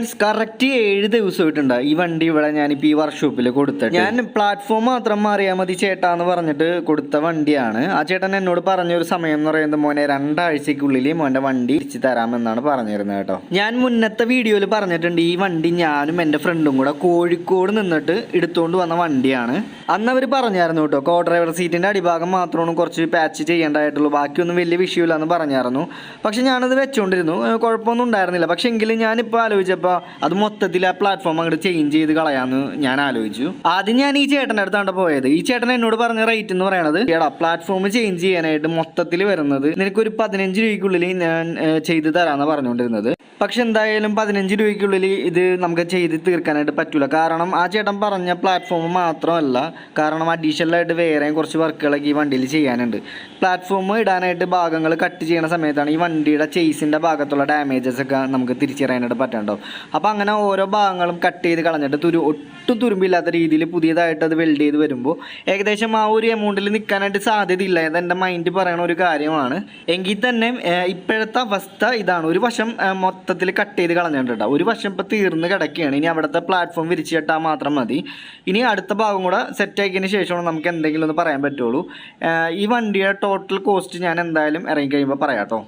Friends correct 7 ദിവസമായിട്ടുണ്ട് ഈ വണ്ടി ഇവിടെ ഞാനിപ്പോൾ ഈ വർക്ക്ഷോപ്പിൽ കൊടുത്തിട്ട്. ഞാൻ പ്ലാറ്റ്ഫോം മാത്രം മാറിയാൽ മതി ചേട്ടാന്ന് പറഞ്ഞിട്ട് കൊടുത്ത വണ്ടിയാണ്. ആ ചേട്ടൻ എന്നോട് പറഞ്ഞൊരു സമയം എന്ന് പറയുന്നത് മോനെ 2 ആഴ്ചക്കുള്ളിൽ മോൻ്റെ വണ്ടി തിരിച്ചു തരാമെന്നാണ് പറഞ്ഞിരുന്നത് കേട്ടോ. ഞാൻ മുന്നത്തെ വീഡിയോയിൽ പറഞ്ഞിട്ടുണ്ട് ഈ വണ്ടി ഞാനും എൻ്റെ ഫ്രണ്ടും കൂടെ കോഴിക്കോട് നിന്നിട്ട് എടുത്തുകൊണ്ട് വന്ന വണ്ടിയാണ്. അന്ന് അവർ പറഞ്ഞായിരുന്നു കേട്ടോ, കോ ഡ്രൈവർ സീറ്റിൻ്റെ അടിഭാഗം മാത്രമാണ് കുറച്ച് പാച്ച് ചെയ്യേണ്ടതായിട്ടുള്ളൂ, ബാക്കിയൊന്നും വലിയ വിഷയമില്ലെന്ന് പറഞ്ഞായിരുന്നു. പക്ഷെ ഞാനത് വെച്ചുകൊണ്ടിരുന്നു, കുഴപ്പമൊന്നും ഉണ്ടായിരുന്നില്ല. പക്ഷെ എങ്കിലും ഞാനിപ്പോൾ ആലോചിച്ചപ്പോൾ അത് മൊത്തത്തിൽ ആ പ്ലാറ്റ്ഫോം അങ്ങോട്ട് ചേഞ്ച് ചെയ്ത് കളയാമെന്ന് ഞാൻ ആലോചിച്ചു. ആദ്യം ഞാൻ ഈ ചേട്ടൻ്റെ അടുത്താണ് പോയത്. ഈ ചേട്ടൻ എന്നോട് പറഞ്ഞ റേറ്റ് എന്ന് പറയണത്, ചേട്ടാ പ്ലാറ്റ്ഫോം ചേഞ്ച് ചെയ്യാനായിട്ട് മൊത്തത്തിൽ വരുന്നത് നിനക്കൊരു 15 രൂപയ്ക്കുള്ളിൽ ഞാൻ ചെയ്ത് തരാമെന്നാണ് പറഞ്ഞുകൊണ്ടിരുന്നത്. പക്ഷെ എന്തായാലും 15 രൂപയ്ക്കുള്ളിൽ ഇത് നമുക്ക് ചെയ്ത് തീർക്കാനായിട്ട് പറ്റില്ല. കാരണം ആ ചേട്ടൻ പറഞ്ഞ പ്ലാറ്റ്ഫോം മാത്രമല്ല, കാരണം അഡീഷണലായിട്ട് വേറെയും കുറച്ച് വർക്കുകളൊക്കെ ഈ വണ്ടിയിൽ ചെയ്യാനുണ്ട്. പ്ലാറ്റ്ഫോം ഇടാനായിട്ട് ഭാഗങ്ങൾ കട്ട് ചെയ്യുന്ന സമയത്താണ് ഈ വണ്ടിയുടെ ചേസിൻ്റെ ഭാഗത്തുള്ള ഡാമേജസ് ഒക്കെ നമുക്ക് തിരിച്ചറിയാനായിട്ട് പറ്റാണ്ടാവും. അപ്പോൾ അങ്ങനെ ഓരോ ഭാഗങ്ങളും കട്ട് ചെയ്ത് കളഞ്ഞിട്ട് ഒട്ടും തുരുമ്പില്ലാത്ത രീതിയിൽ പുതിയതായിട്ട് അത് വെൽഡ് ചെയ്ത് വരുമ്പോൾ ഏകദേശം ആ ഒരു എമൗണ്ടിൽ നിൽക്കാനായിട്ട് സാധ്യതയില്ല. അതെൻ്റെ മൈൻഡ് പറയണ ഒരു കാര്യമാണ്. എങ്കിൽ തന്നെ ഇപ്പോഴത്തെ അവസ്ഥ ഇതാണ്. ഒരു വശം മൊത്തത്തിൽ കട്ട് ചെയ്ത് കളഞ്ഞിട്ടുണ്ട്. ഒരു വശം ഇപ്പോൾ തീർന്ന് കിടക്കുകയാണ്. ഇനി അവിടുത്തെ പ്ലാറ്റ്ഫോം വിരിച്ച് കെട്ടാൽ മാത്രം മതി. ഇനി അടുത്ത ഭാഗം കൂടെ സെറ്റ് ആക്കിയതിന് ശേഷമാണ് നമുക്ക് എന്തെങ്കിലും ഒന്ന് പറയാൻ പറ്റുള്ളൂ. ഈ വണ്ടിയുടെ ടോട്ടൽ കോസ്റ്റ് ഞാൻ എന്തായാലും ഇറങ്ങി കഴിയുമ്പോൾ പറയാം കേട്ടോ.